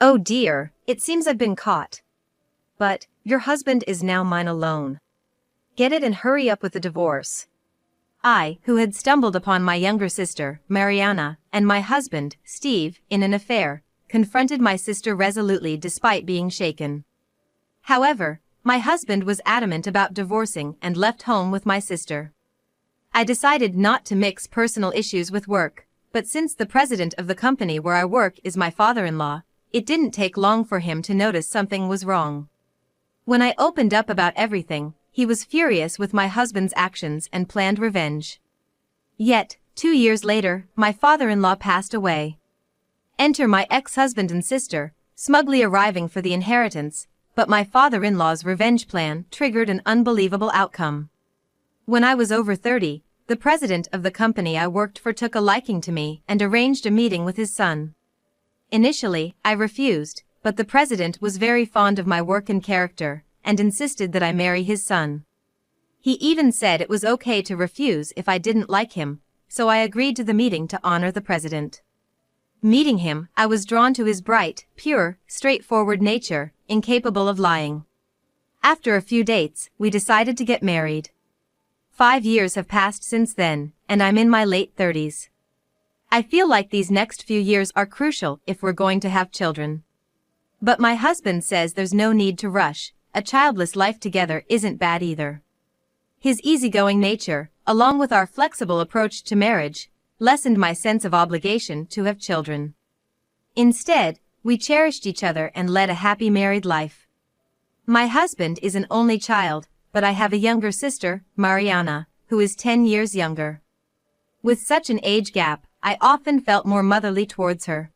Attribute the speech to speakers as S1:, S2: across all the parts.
S1: Oh dear, it seems I've been caught. But, your husband is now mine alone. Get it and hurry up with the divorce. I, who had stumbled upon my younger sister, Mariana, and my husband, Steve, in an affair, confronted my sister resolutely despite being shaken. However, my husband was adamant about divorcing and left home with my sister. I decided not to mix personal issues with work, but since the president of the company where I work is my father-in-law, it didn't take long for him to notice something was wrong. When I opened up about everything, he was furious with my husband's actions and planned revenge. Yet, 2 years later, my father-in-law passed away. Enter my ex-husband and sister, smugly arriving for the inheritance, but my father-in-law's revenge plan triggered an unbelievable outcome. When I was over 30, the president of the company I worked for took a liking to me and arranged a meeting with his son. Initially, I refused, but the president was very fond of my work and character, and insisted that I marry his son. He even said it was okay to refuse if I didn't like him, so I agreed to the meeting to honor the president. Meeting him, I was drawn to his bright, pure, straightforward nature, incapable of lying. After a few dates, we decided to get married. 5 years have passed since then, and I'm in my late 30s. I feel like these next few years are crucial if we're going to have children. But my husband says there's no need to rush, a childless life together isn't bad either. His easygoing nature, along with our flexible approach to marriage, lessened my sense of obligation to have children. Instead, we cherished each other and led a happy married life. My husband is an only child, but I have a younger sister, Mariana, who is 10 years younger. With such an age gap, I often felt more motherly towards her.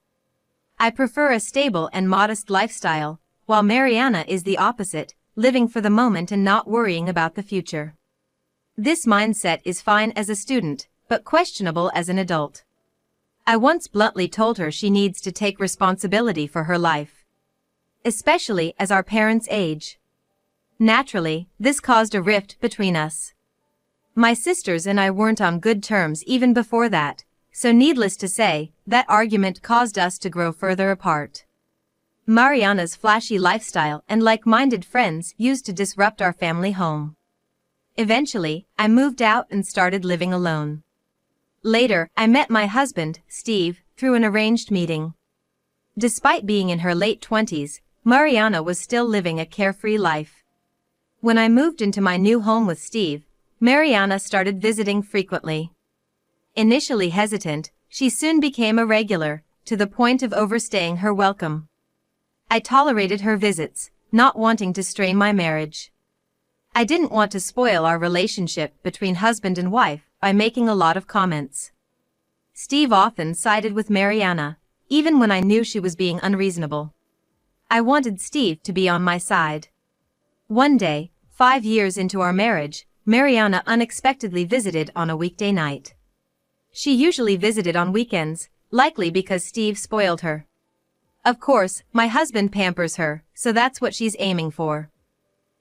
S1: I prefer a stable and modest lifestyle, while Mariana is the opposite, living for the moment and not worrying about the future. This mindset is fine as a student, but questionable as an adult. I once bluntly told her she needs to take responsibility for her life, especially as our parents age. Naturally, this caused a rift between us. My sisters and I weren't on good terms even before that, so needless to say, that argument caused us to grow further apart. Mariana's flashy lifestyle and like-minded friends used to disrupt our family home. Eventually, I moved out and started living alone. Later, I met my husband, Steve, through an arranged meeting. Despite being in her late 20s, Mariana was still living a carefree life. When I moved into my new home with Steve, Mariana started visiting frequently. Initially hesitant, she soon became a regular, to the point of overstaying her welcome. I tolerated her visits, not wanting to strain my marriage. I didn't want to spoil our relationship between husband and wife by making a lot of comments. Steve often sided with Mariana, even when I knew she was being unreasonable. I wanted Steve to be on my side. One day, 5 years into our marriage, Mariana unexpectedly visited on a weekday night. She usually visited on weekends, likely because Steve spoiled her. Of course, my husband pampers her, so that's what she's aiming for.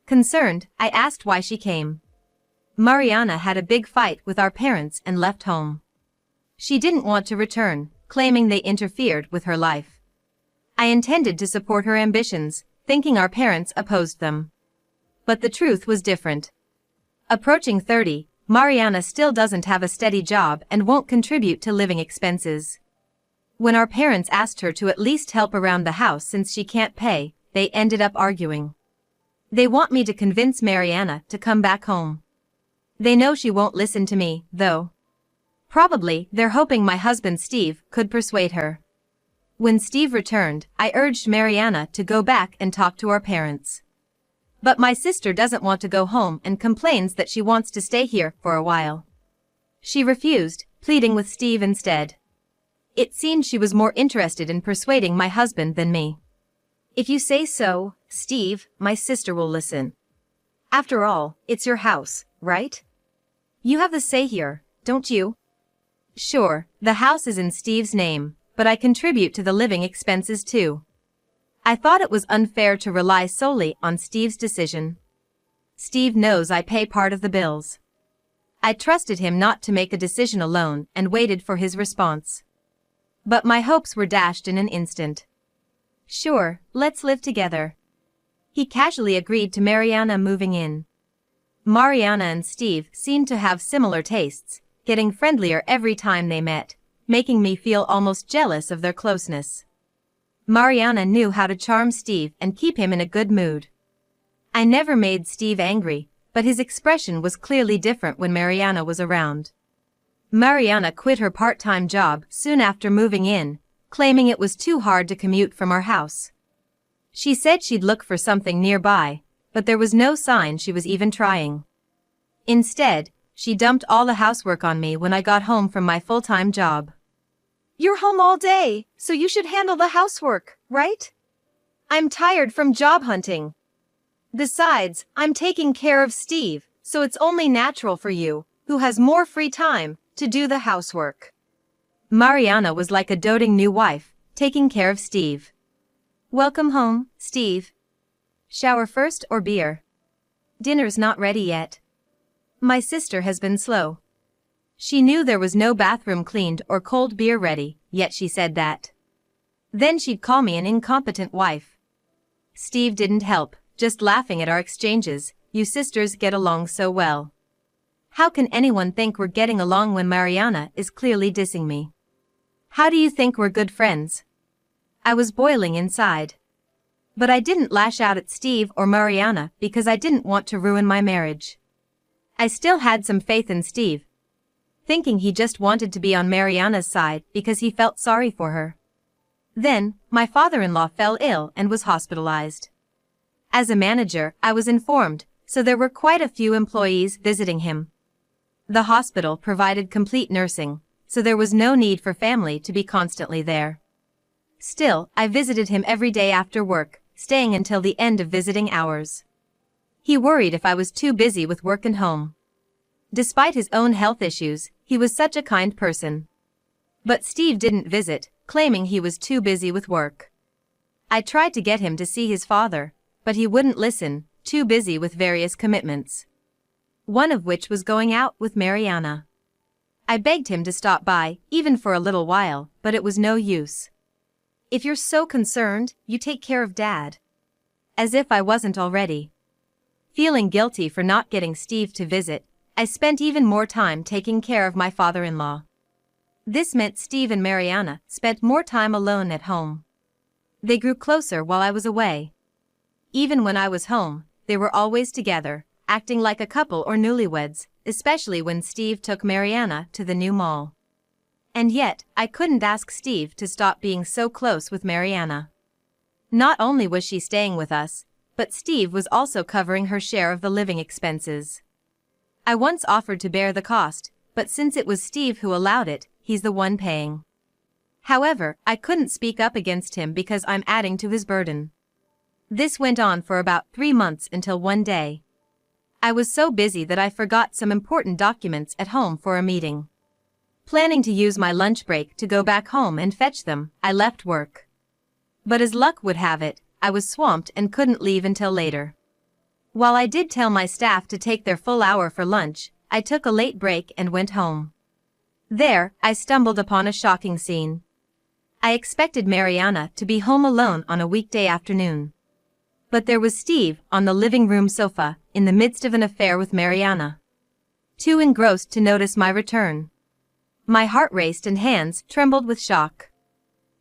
S1: Concerned, I asked why she came. Mariana had a big fight with our parents and left home. She didn't want to return, claiming they interfered with her life. I intended to support her ambitions, thinking our parents opposed them. But the truth was different. Approaching 30, Mariana still doesn't have a steady job and won't contribute to living expenses. When our parents asked her to at least help around the house since she can't pay, they ended up arguing. They want me to convince Mariana to come back home. They know she won't listen to me, though. Probably, they're hoping my husband Steve could persuade her. When Steve returned, I urged Mariana to go back and talk to our parents. But my sister doesn't want to go home and complains that she wants to stay here for a while. She refused, pleading with Steve instead. It seemed she was more interested in persuading my husband than me. If you say so, Steve, my sister will listen. After all, it's your house, right? You have the say here, don't you? Sure, the house is in Steve's name, but I contribute to the living expenses too. I thought it was unfair to rely solely on Steve's decision. Steve knows I pay part of the bills. I trusted him not to make a decision alone and waited for his response. But my hopes were dashed in an instant. Sure, let's live together. He casually agreed to Mariana moving in. Mariana and Steve seemed to have similar tastes, getting friendlier every time they met, making me feel almost jealous of their closeness. Mariana knew how to charm Steve and keep him in a good mood. I never made Steve angry, but his expression was clearly different when Mariana was around. Mariana quit her part-time job soon after moving in, claiming it was too hard to commute from our house. She said she'd look for something nearby, but there was no sign she was even trying. Instead, she dumped all the housework on me when I got home from my full-time job.
S2: You're home all day, so you should handle the housework, right?
S1: I'm tired from job hunting. Besides, I'm taking care of Steve, so it's only natural for you, who has more free time, to do the housework. Mariana was like a doting new wife, taking care of Steve. Welcome home, Steve. Shower first or beer? Dinner's not ready yet. My sister has been slow. She knew there was no bathroom cleaned or cold beer ready, yet she said that. Then she'd call me an incompetent wife. Steve didn't help, just laughing at our exchanges. You sisters get along so well. How can anyone think we're getting along when Mariana is clearly dissing me? How do you think we're good friends? I was boiling inside. But I didn't lash out at Steve or Mariana because I didn't want to ruin my marriage. I still had some faith in Steve, thinking he just wanted to be on Mariana's side because he felt sorry for her. Then, my father-in-law fell ill and was hospitalized. As a manager, I was informed, so there were quite a few employees visiting him. The hospital provided complete nursing, so there was no need for family to be constantly there. Still, I visited him every day after work, staying until the end of visiting hours. He worried if I was too busy with work and home. Despite his own health issues, he was such a kind person. But Steve didn't visit, claiming he was too busy with work. I tried to get him to see his father, but he wouldn't listen, too busy with various commitments. One of which was going out with Mariana. I begged him to stop by, even for a little while, but it was no use. If you're so concerned, you take care of Dad. As if I wasn't already. Feeling guilty for not getting Steve to visit, I spent even more time taking care of my father-in-law. This meant Steve and Mariana spent more time alone at home. They grew closer while I was away. Even when I was home, they were always together, acting like a couple or newlyweds, especially when Steve took Mariana to the new mall. And yet, I couldn't ask Steve to stop being so close with Mariana. Not only was she staying with us, but Steve was also covering her share of the living expenses. I once offered to bear the cost, but since it was Steve who allowed it, he's the one paying. However, I couldn't speak up against him because I'm adding to his burden. This went on for about 3 months until one day. I was so busy that I forgot some important documents at home for a meeting. Planning to use my lunch break to go back home and fetch them, I left work. But as luck would have it, I was swamped and couldn't leave until later. While I did tell my staff to take their full hour for lunch, I took a late break and went home. There, I stumbled upon a shocking scene. I expected Mariana to be home alone on a weekday afternoon. But there was Steve on the living room sofa, in the midst of an affair with Mariana. Too engrossed to notice my return. My heart raced and hands trembled with shock.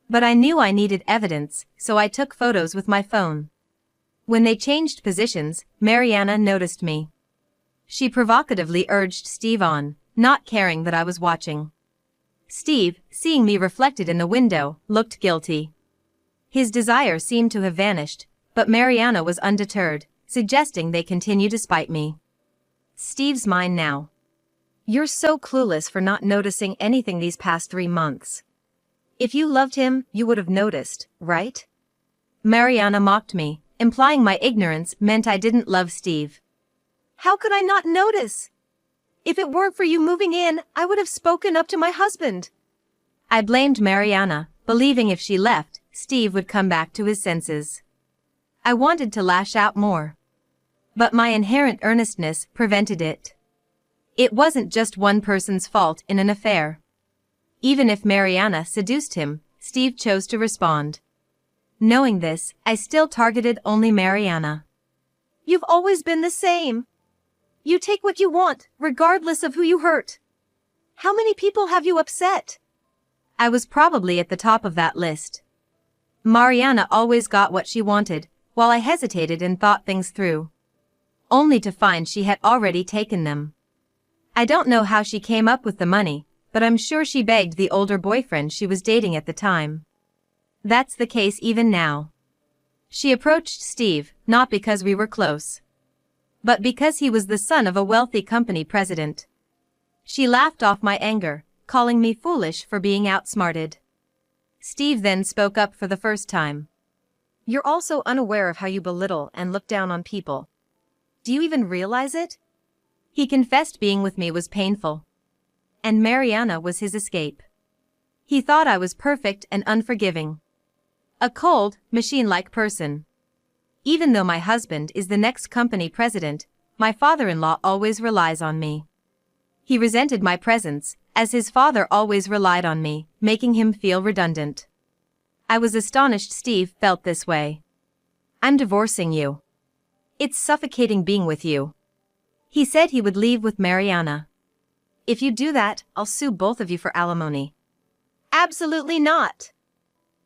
S1: But I knew I needed evidence, so I took photos with my phone. When they changed positions, Mariana noticed me. She provocatively urged Steve on, not caring that I was watching. Steve, seeing me reflected in the window, looked guilty. His desire seemed to have vanished, but Mariana was undeterred, suggesting they continue to spite me. Steve's mine now. You're so clueless for not noticing anything these past 3 months. If you loved him, you would have noticed, right? Mariana mocked me, implying my ignorance meant I didn't love Steve.
S2: How could I not notice? If it weren't for you moving in, I would have spoken up to my husband.
S1: I blamed Mariana, believing if she left, Steve would come back to his senses. I wanted to lash out more. But my inherent earnestness prevented it. It wasn't just one person's fault in an affair. Even if Mariana seduced him, Steve chose to respond. Knowing this, I still targeted only Mariana.
S2: You've always been the same. You take what you want, regardless of who you hurt. How many people have you upset?
S1: I was probably at the top of that list. Mariana always got what she wanted, while I hesitated and thought things through. Only to find she had already taken them. I don't know how she came up with the money, but I'm sure she begged the older boyfriend she was dating at the time. That's the case even now. She approached Steve, not because we were close, but because he was the son of a wealthy company president. She laughed off my anger, calling me foolish for being outsmarted. Steve then spoke up for the first time.
S2: You're also unaware of how you belittle and look down on people. Do you even realize it?
S1: He confessed being with me was painful. And Mariana was his escape. He thought I was perfect and unforgiving. A cold, machine-like person. Even though my husband is the next company president, my father-in-law always relies on me. He resented my presence, as his father always relied on me, making him feel redundant. I was astonished Steve felt this way. I'm divorcing you. It's suffocating being with you. He said he would leave with Mariana.
S2: If you do that, I'll sue both of you for alimony. Absolutely not.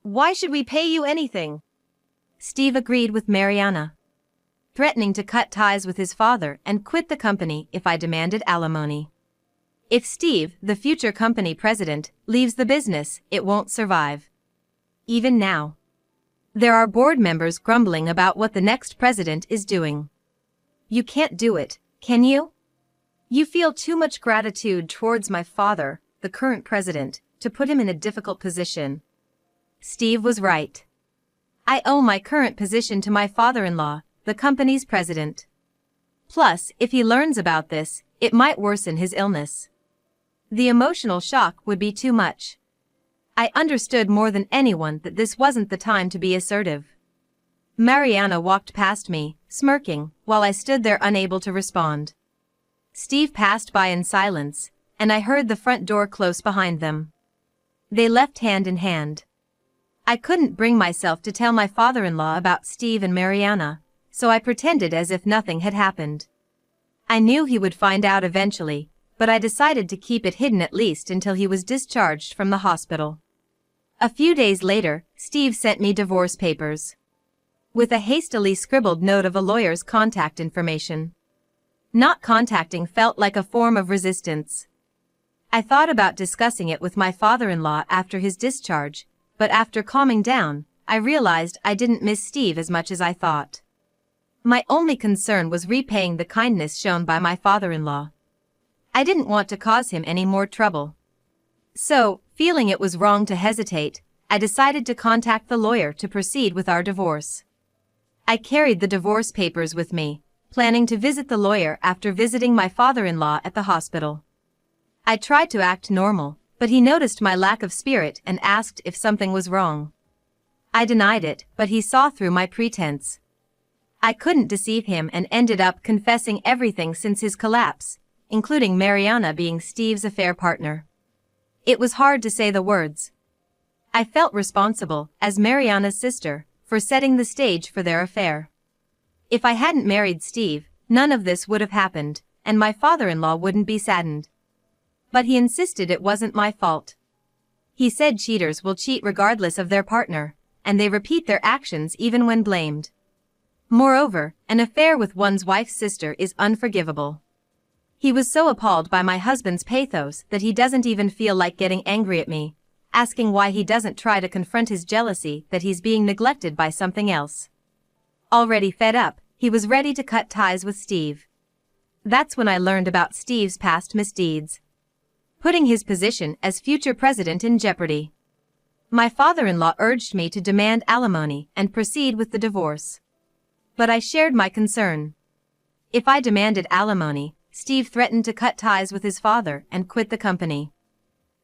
S2: Why should we pay you anything?
S1: Steve agreed with Mariana, threatening to cut ties with his father and quit the company if I demanded alimony. If Steve, the future company president, leaves the business, it won't survive. Even now, there are board members grumbling about what the next president is doing.
S2: You can't do it, can you? You feel too much gratitude towards my father, the current president, to put him in a difficult position.
S1: Steve was right. I owe my current position to my father-in-law, the company's president. Plus, if he learns about this, it might worsen his illness. The emotional shock would be too much. I understood more than anyone that this wasn't the time to be assertive. Mariana walked past me, smirking, while I stood there unable to respond. Steve passed by in silence, and I heard the front door close behind them. They left hand in hand. I couldn't bring myself to tell my father-in-law about Steve and Mariana, so I pretended as if nothing had happened. I knew he would find out eventually, but I decided to keep it hidden at least until he was discharged from the hospital. A few days later, Steve sent me divorce papers, with a hastily scribbled note of a lawyer's contact information. Not contacting felt like a form of resistance. I thought about discussing it with my father-in-law after his discharge, but after calming down, I realized I didn't miss Steve as much as I thought. My only concern was repaying the kindness shown by my father-in-law. I didn't want to cause him any more trouble. So, feeling it was wrong to hesitate, I decided to contact the lawyer to proceed with our divorce. I carried the divorce papers with me, planning to visit the lawyer after visiting my father-in-law at the hospital. I tried to act normal, but he noticed my lack of spirit and asked if something was wrong. I denied it, but he saw through my pretense. I couldn't deceive him and ended up confessing everything since his collapse, including Mariana being Steve's affair partner. It was hard to say the words. I felt responsible, as Mariana's sister, for setting the stage for their affair. If I hadn't married Steve, none of this would have happened, and my father-in-law wouldn't be saddened. But he insisted it wasn't my fault. He said cheaters will cheat regardless of their partner, and they repeat their actions even when blamed. Moreover, an affair with one's wife's sister is unforgivable. He was so appalled by my husband's pathos that he doesn't even feel like getting angry at me, asking why he doesn't try to confront his jealousy that he's being neglected by something else. Already fed up, he was ready to cut ties with Steve. That's when I learned about Steve's past misdeeds, putting his position as future president in jeopardy. My father-in-law urged me to demand alimony and proceed with the divorce. But I shared my concern. If I demanded alimony, Steve threatened to cut ties with his father and quit the company.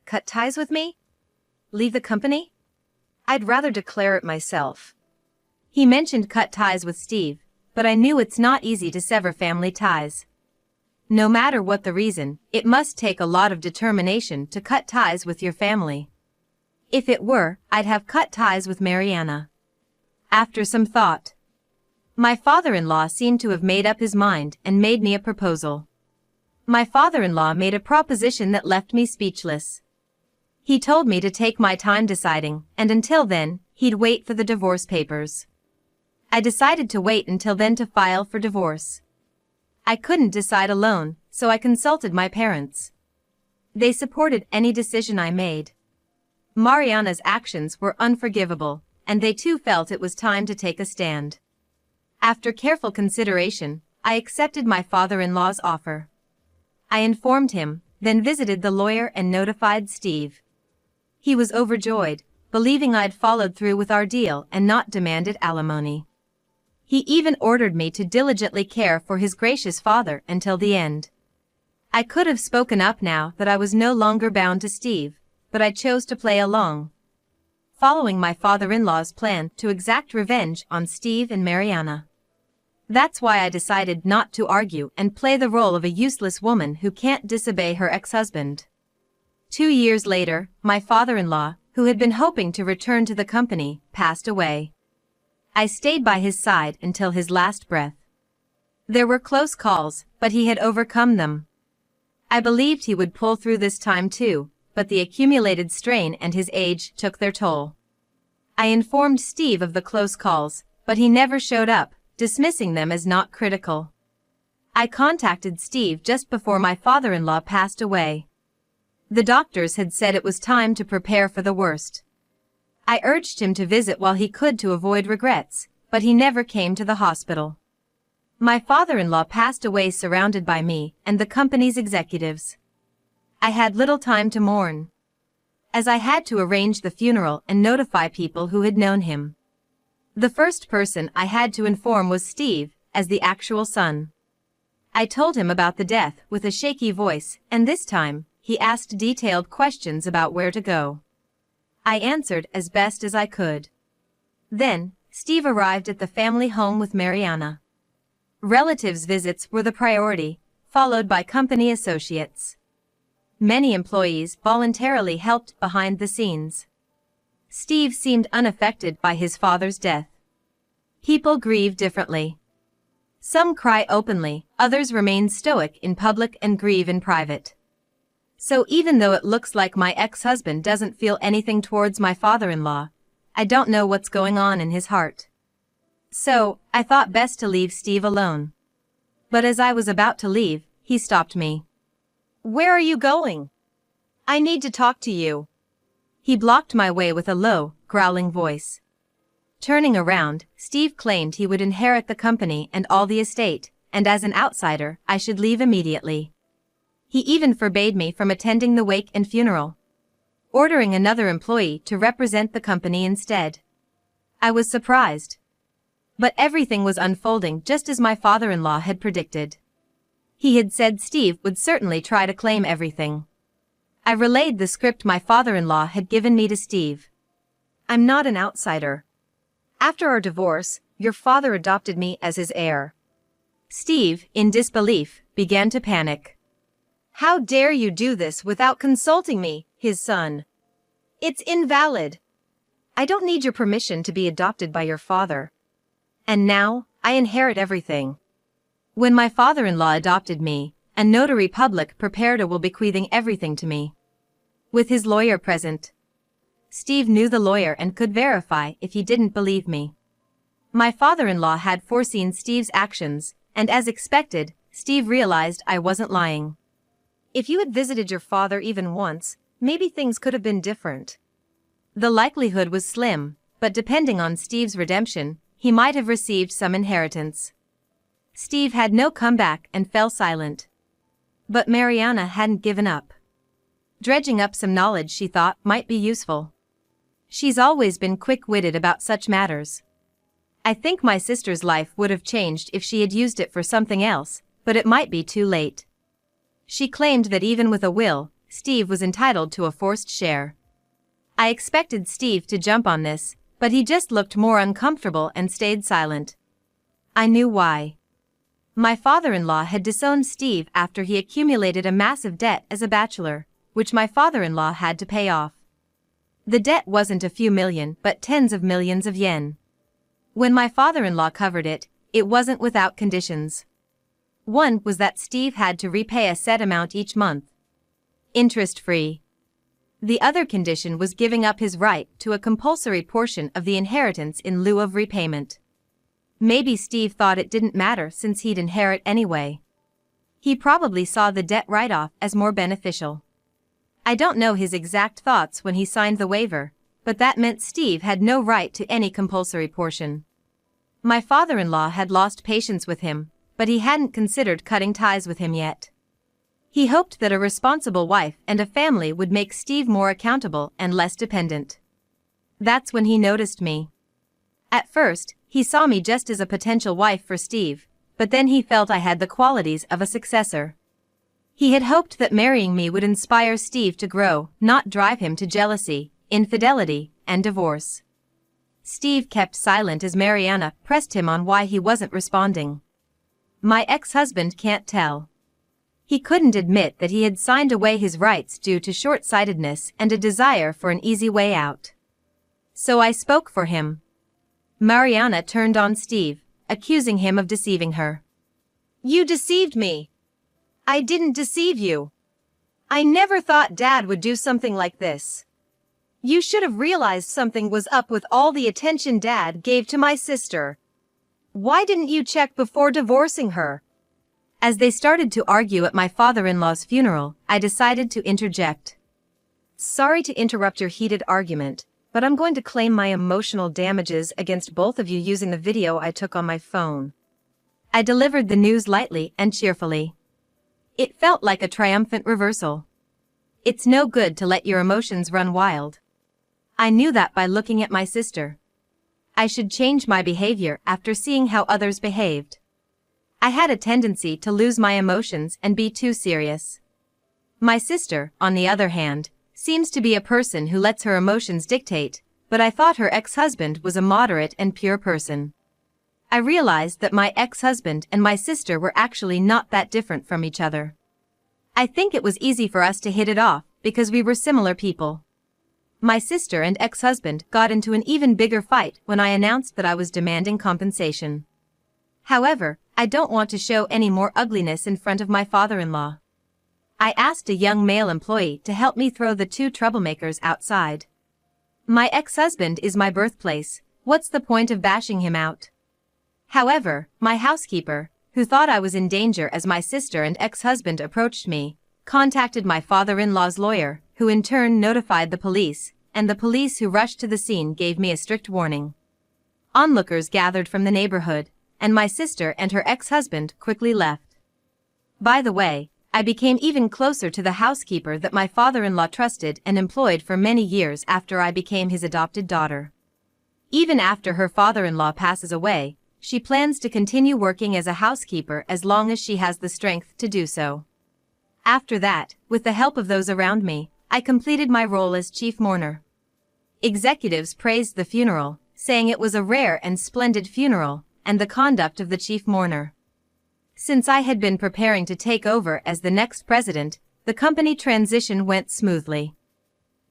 S2: Cut ties with me? Leave the company? I'd rather declare it myself.
S1: He mentioned cut ties with Steve, but I knew it's not easy to sever family ties. No matter what the reason, it must take a lot of determination to cut ties with your family. If it were, I'd have cut ties with Mariana. After some thought, my father-in-law seemed to have made up his mind and made me a proposal. My father-in-law made a proposition that left me speechless. He told me to take my time deciding, and until then, he'd wait for the divorce papers. I decided to wait until then to file for divorce. I couldn't decide alone, so I consulted my parents. They supported any decision I made. Mariana's actions were unforgivable, and they too felt it was time to take a stand. After careful consideration, I accepted my father-in-law's offer. I informed him, then visited the lawyer and notified Steve. He was overjoyed, believing I'd followed through with our deal and not demanded alimony. He even ordered me to diligently care for his gracious father until the end. I could have spoken up now that I was no longer bound to Steve, but I chose to play along, following my father-in-law's plan to exact revenge on Steve and Mariana. That's why I decided not to argue and play the role of a useless woman who can't disobey her ex-husband. 2 years later, my father-in-law, who had been hoping to return to the company, passed away. I stayed by his side until his last breath. There were close calls, but he had overcome them. I believed he would pull through this time too, but the accumulated strain and his age took their toll. I informed Steve of the close calls, but he never showed up, dismissing them as not critical. I contacted Steve just before my father-in-law passed away. The doctors had said it was time to prepare for the worst. I urged him to visit while he could to avoid regrets, but he never came to the hospital. My father-in-law passed away surrounded by me and the company's executives. I had little time to mourn, as I had to arrange the funeral and notify people who had known him. The first person I had to inform was Steve, as the actual son. I told him about the death with a shaky voice, and this time, he asked detailed questions about where to go. I answered as best as I could. Then, Steve arrived at the family home with Mariana. Relatives' visits were the priority, followed by company associates. Many employees voluntarily helped behind the scenes. Steve seemed unaffected by his father's death. People grieve differently. Some cry openly, others remain stoic in public and grieve in private. So even though it looks like my ex-husband doesn't feel anything towards my father-in-law, I don't know what's going on in his heart. So, I thought best to leave Steve alone. But as I was about to leave, he stopped me. "Where are you going? I need to talk to you." He blocked my way with a low, growling voice. Turning around, Steve claimed he would inherit the company and all the estate, and as an outsider, I should leave immediately. He even forbade me from attending the wake and funeral, ordering another employee to represent the company instead. I was surprised. But everything was unfolding just as my father-in-law had predicted. He had said Steve would certainly try to claim everything. I relayed the script my father-in-law had given me to Steve. "I'm not an outsider. After our divorce, your father adopted me as his heir." Steve, in disbelief, began to panic. "How dare you do this without consulting me, his son? It's invalid. I don't need your permission to be adopted by your father. And now, I inherit everything." When my father-in-law adopted me, a notary public prepared a will bequeathing everything to me, with his lawyer present. Steve knew the lawyer and could verify if he didn't believe me. My father-in-law had foreseen Steve's actions, and as expected, Steve realized I wasn't lying. "If you had visited your father even once, maybe things could have been different." The likelihood was slim, but depending on Steve's redemption, he might have received some inheritance. Steve had no comeback and fell silent. But Mariana hadn't given up. Dredging up some knowledge she thought might be useful. She's always been quick-witted about such matters. I think my sister's life would have changed if she had used it for something else, but it might be too late. She claimed that even with a will, Steve was entitled to a forced share. I expected Steve to jump on this, but he just looked more uncomfortable and stayed silent. I knew why. My father-in-law had disowned Steve after he accumulated a massive debt as a bachelor, which my father-in-law had to pay off. The debt wasn't a few million but tens of millions of yen. When my father-in-law covered it, it wasn't without conditions. One was that Steve had to repay a set amount each month, interest-free. The other condition was giving up his right to a compulsory portion of the inheritance in lieu of repayment. Maybe Steve thought it didn't matter since he'd inherit anyway. He probably saw the debt write-off as more beneficial. I don't know his exact thoughts when he signed the waiver, but that meant Steve had no right to any compulsory portion. My father-in-law had lost patience with him, but he hadn't considered cutting ties with him yet. He hoped that a responsible wife and a family would make Steve more accountable and less dependent. That's when he noticed me. At first, he saw me just as a potential wife for Steve, but then he felt I had the qualities of a successor. He had hoped that marrying me would inspire Steve to grow, not drive him to jealousy, infidelity, and divorce. Steve kept silent as Mariana pressed him on why he wasn't responding. My ex-husband can't tell. He couldn't admit that he had signed away his rights due to short-sightedness and a desire for an easy way out. So I spoke for him. Mariana turned on Steve, accusing him of deceiving her. "You deceived me. I didn't deceive you. I never thought Dad would do something like this. You should have realized something was up with all the attention Dad gave to my sister. Why didn't you check before divorcing her?" As they started to argue at my father-in-law's funeral, I decided to interject. "Sorry to interrupt your heated argument, but I'm going to claim my emotional damages against both of you using the video I took on my phone." I delivered the news lightly and cheerfully. It felt like a triumphant reversal. It's no good to let your emotions run wild. I knew that by looking at my sister. I should change my behavior after seeing how others behaved. I had a tendency to lose my emotions and be too serious. My sister, on the other hand, seems to be a person who lets her emotions dictate, but I thought her ex-husband was a moderate and pure person. I realized that my ex-husband and my sister were actually not that different from each other. I think it was easy for us to hit it off because we were similar people. My sister and ex-husband got into an even bigger fight when I announced that I was demanding compensation. However, I don't want to show any more ugliness in front of my father-in-law. I asked a young male employee to help me throw the two troublemakers outside. My ex-husband is my birthplace, what's the point of bashing him out? However, my housekeeper, who thought I was in danger as my sister and ex-husband approached me, contacted my father-in-law's lawyer, who in turn notified the police, and the police who rushed to the scene gave me a strict warning. Onlookers gathered from the neighborhood, and my sister and her ex-husband quickly left. By the way, I became even closer to the housekeeper that my father-in-law trusted and employed for many years after I became his adopted daughter. Even after her father-in-law passes away, she plans to continue working as a housekeeper as long as she has the strength to do so. After that, with the help of those around me, I completed my role as chief mourner. Executives praised the funeral, saying it was a rare and splendid funeral, and the conduct of the chief mourner. Since I had been preparing to take over as the next president, the company transition went smoothly.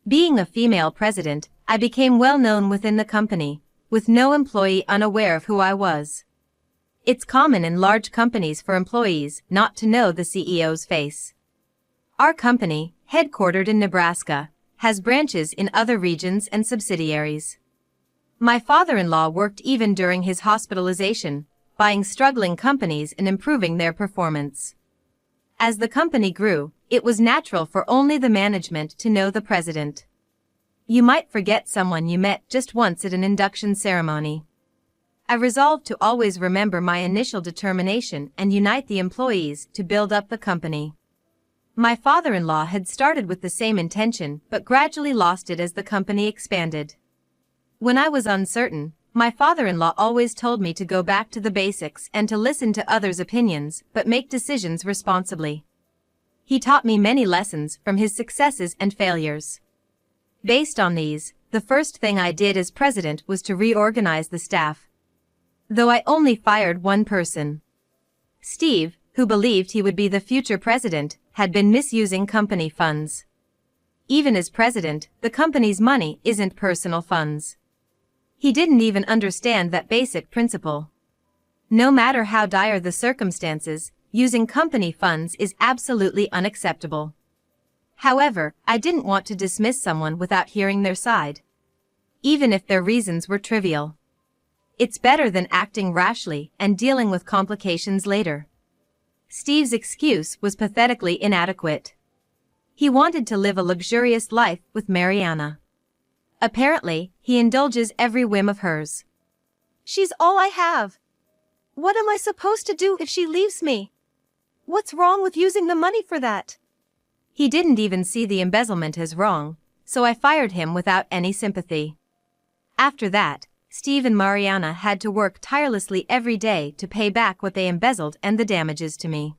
S1: Being a female president, I became well known within the company, with no employee unaware of who I was. It's common in large companies for employees not to know the CEO's face. Our company, headquartered in Nebraska, has branches in other regions and subsidiaries. My father-in-law worked even during his hospitalization, buying struggling companies and improving their performance. As the company grew, it was natural for only the management to know the president. You might forget someone you met just once at an induction ceremony. I resolved to always remember my initial determination and unite the employees to build up the company. My father-in-law had started with the same intention but gradually lost it as the company expanded. When I was uncertain, my father-in-law always told me to go back to the basics and to listen to others' opinions but make decisions responsibly. He taught me many lessons from his successes and failures. Based on these, the first thing I did as president was to reorganize the staff. Though I only fired one person. Steve, who believed he would be the future president, had been misusing company funds. Even as president, the company's money isn't personal funds. He didn't even understand that basic principle. No matter how dire the circumstances, using company funds is absolutely unacceptable. However, I didn't want to dismiss someone without hearing their side, even if their reasons were trivial. It's better than acting rashly and dealing with complications later. Steve's excuse was pathetically inadequate. He wanted to live a luxurious life with Mariana. Apparently, he indulges every whim of hers.
S2: She's all I have. What am I supposed to do if she leaves me? What's wrong with using the money for that?
S1: He didn't even see the embezzlement as wrong, so I fired him without any sympathy. After that, Steve and Mariana had to work tirelessly every day to pay back what they embezzled and the damages to me.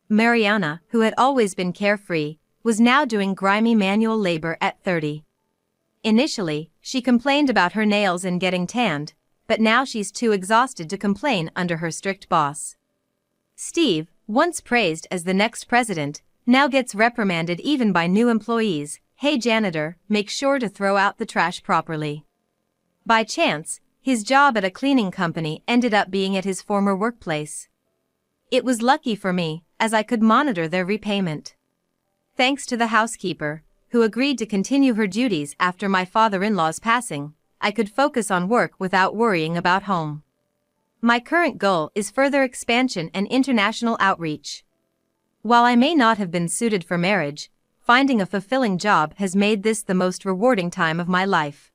S1: Mariana, who had always been carefree, was now doing grimy manual labor at 30. Initially, she complained about her nails and getting tanned, but now she's too exhausted to complain under her strict boss. Steve, once praised as the next president, now gets reprimanded even by new employees. Hey janitor, make sure to throw out the trash properly. By chance, his job at a cleaning company ended up being at his former workplace. It was lucky for me, as I could monitor their repayment. Thanks to the housekeeper, who agreed to continue her duties after my father-in-law's passing, I could focus on work without worrying about home. My current goal is further expansion and international outreach. While I may not have been suited for marriage, finding a fulfilling job has made this the most rewarding time of my life.